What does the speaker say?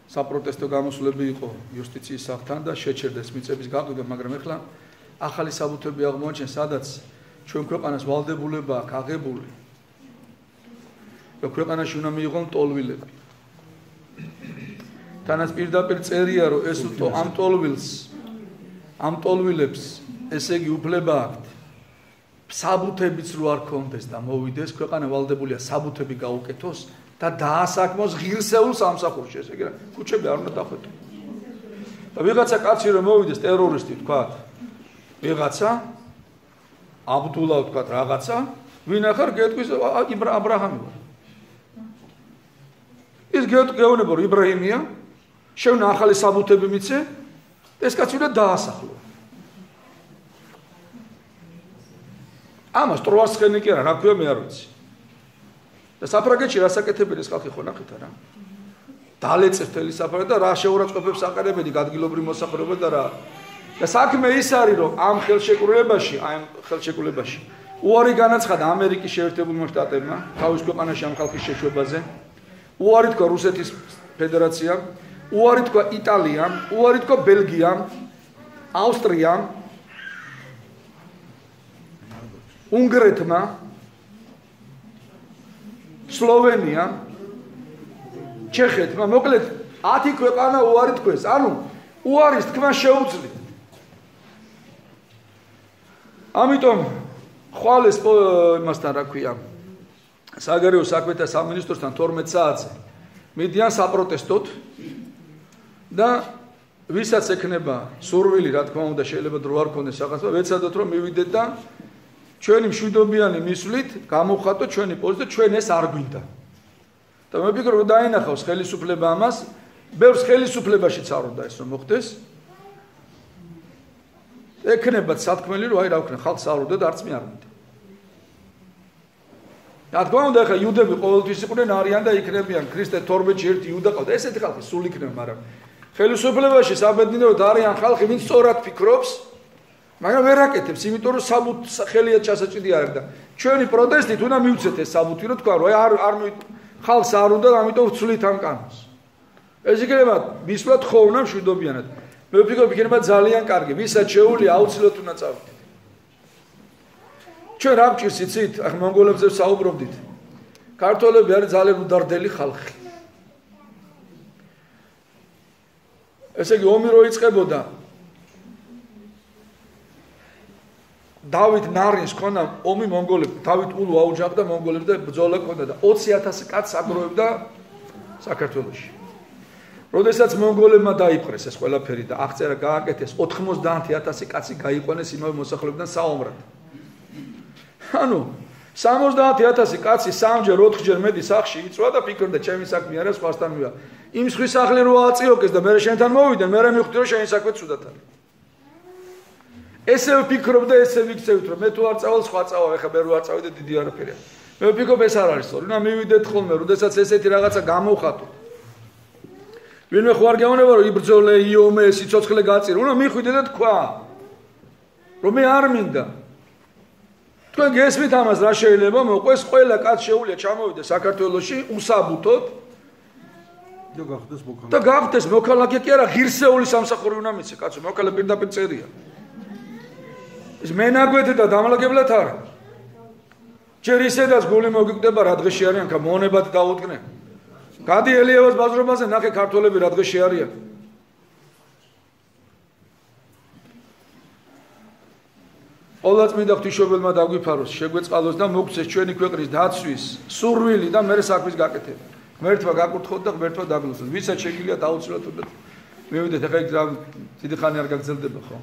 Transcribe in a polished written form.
საპროტესტო გამოსვლები იყო იუსტიციის სახლთან და შეჩერდეს მიწების გაყიდვა, მაგრამ ეხლა ახალი საბუთები აღმოაჩენ, სადაც ჩვენ ქვეყანას ვალდებულება აქვს აღებული. რომ ქვეყანაში უნდა მიიღონ ტოლვილები. თანაც პირდაპირ წერია, რომ ეს ამ ტოლვილებს ესე იგი უფლება აქვთ საბუთებიც რო არ ქონდეს და მოვიდეს, ქვეყანა ვალდებულია საბუთები გაუკეთოს და დაასაქმოს ღირსეულ სამსახურში, ესე იგი, ქუჩები არ უნდა დახვეთო. და ვიღაცა კაცი რომ მოვიდეს ტერორისტი თქვათ, ვიღაცა აბდულა თქვათ რაღაცა, ვინ ახარ გეტყვის აბრაჰამი ვარ. ის გეუბნება რომ იბრაჰიმია, შევნა ახალი საბუთები მიცე, ეს კაცი უნდა დაასახლო. ამას ტროასხენი კი არა, რა ქვია მე არ ვიცი. და საფრანგეთში რა საკეთებია ეს ხალხი ხო ნახეთ არა? დალეწეს თელი საფრანგეთი და რა შეურაცხყოფებს აყარებენ ადგილობრივ მოსახლეობას და რა. და საქმე ის არის რომ ამ ხელშეკრულებაში უარი განაცხადა ამერიკის შეერთებულმა შტატებმა თავის ქვეყანაში ამ ხალხის შეშვებაზე. უარი თქვა რუსეთის ფედერაციამ, უარი თქვა იტალიამ, უარი თქვა ბელგიამ, ავსტრიამ, უნგრეთმა, სლოვენიამ, ჩეხეთმა, მოკლედ 10 ქვეყანა უარი თქვეს. ანუ უარის თქმა შეუძლია. ამიტომ ხვალ ეს იმასთან რა ქვია, საგარეო საქმეთა სამინისტროსთან 12 საათზე მიდიან საპროტესტოდ და ვისაც ექნება სურვილი, რა თქმა უნდა, შეიძლება დრო არ ქონდეს რაღაცა, ვეცადოთ რომ მივიდეთ და ჩვენი მშვიდობიანი მისვლით გამოვხატოთ ჩვენი პოზიცია, ჩვენ ეს არ გვინდა. და მე ვფიქრობ, რომ დაინახავს ხელისუფლება ამას, ბევრს ხელისუფლებაშიც არ უნდა ეს რომ მოხდეს. ექნებათ სათქმელი, რომ აი რა ვქნა, ხალხს არ უნდა და არც მე არ მინდა. რა თქმა უნდა, ახლა იუდები ყოველთვის იყვნენ არიან და იქნებიან, ქრისტე 12-ში ერთი იუდა ყავდა, ესეთი ხალხი სულ იქნება, მაგრამ ხელისუფლებაში საბედნიეროდ არიან ხალხი, ვინც სწორად ფიქრობს, მაგრამ ვერ აკეთებს, იმიტომ რომ საბუთი ხელია ჩასაჭიდი არის და ჩვენი პროტესტით უნდა მივცეთ ეს საბუთი, რომ თქვა, რომ აი ხალხს არ უნდა, ამიტომ ვცვლით ამ კანონს. ეს იქნება მისვლად ხოვნა მშვიდობიანად. მე ვფიქრობ, იქნება ძალიან კარგი, ვისაც შეუძლია აუცილებლად უნდა წავიდეთ. ჩვენ რა გჭირს იცით, ახლა მონღოლებზე საუბრობდით. ქართველები არის ძალიან უდარდელი ხალხი. ესე იგი ომი რო იწყებოდა დავით ნარინს ქონა ომი მონღოლები, დავით ულუ აუჯანყდა მონღოლებს და ბრძოლა ქონდა და 20,000 კაცს აგროვებდა საქართველოში. როდესაც მონღოლებმა დაიპყრეს ეს ყველაფერი და აღწერა გააკეთეს 90,000 კაცი გაიყვანეს იმავე მოსახლეობიდან საომრად. ანუ 70,000 კაცი 3-ჯერ 4-ჯერ მეტი სახში იწვა და ფიქრობდა ჩემი საქმე არა სხვასთან მივა. იმ სხვის სახლი რო აწიოკეს და მე შენთან მოვიდნენ, მე მივხვდი რომ შენი საქმე ცუდად არის. ესე ვფიქრობ და ესე ვიქცევით რომ მე თუ არ წავალ სხვა წავალ, ეხლა მე რო არ წავიდე დიდი არაფერია. მე ვფიქრობ ეს არ არის სწორი. უნდა მივიდეთ ხოლმე, როდესაც ესეთი რაღაცა გამოვხატოთ. ვინმე ხო არ გეუბნება რომ იბრძოლე, იომე, სიცოცხლე გაწირო, უნდა მიხვიდე და თქვა რომ მე არ მინდა. თქვენ გესმით ამას რა შეიძლება მოყვეს, ყველა კაც შეუძლია ჩამოვიდეს საქართველოში უსაბუთოდ და გახდეს მოქალაქე კი არა, ღირსეული სამსახური უნდა მიცე, კაცო, მოქალაქე პირდაპირ წერია. ეს მენაგვეთ და დამლაგებლად არა. ჯერ ისედაც გული მოგიკვდება რა დღეში არიან, ხა მონებად დაუდგნენ. გადი ელიევას ბაზრობაზე ნახე ქართველები რა დღეში არიან. ყოვლადწმინდა ღვთისმშობელმა დაგვიფაროს, შეგვეწყალოს და მოგცეს ჩვენი ქვეყნის დაცვის სურვილი და მერე საქმის გაკეთება. ღმერთმა გაკურთხოთ და ღმერთმა დაგლოცოთ. ვისაც შეგიძლიათ აუცილებლად მივიდეთ, ახლა იქ დიდი ხანი არ გაგრძელდება ხო?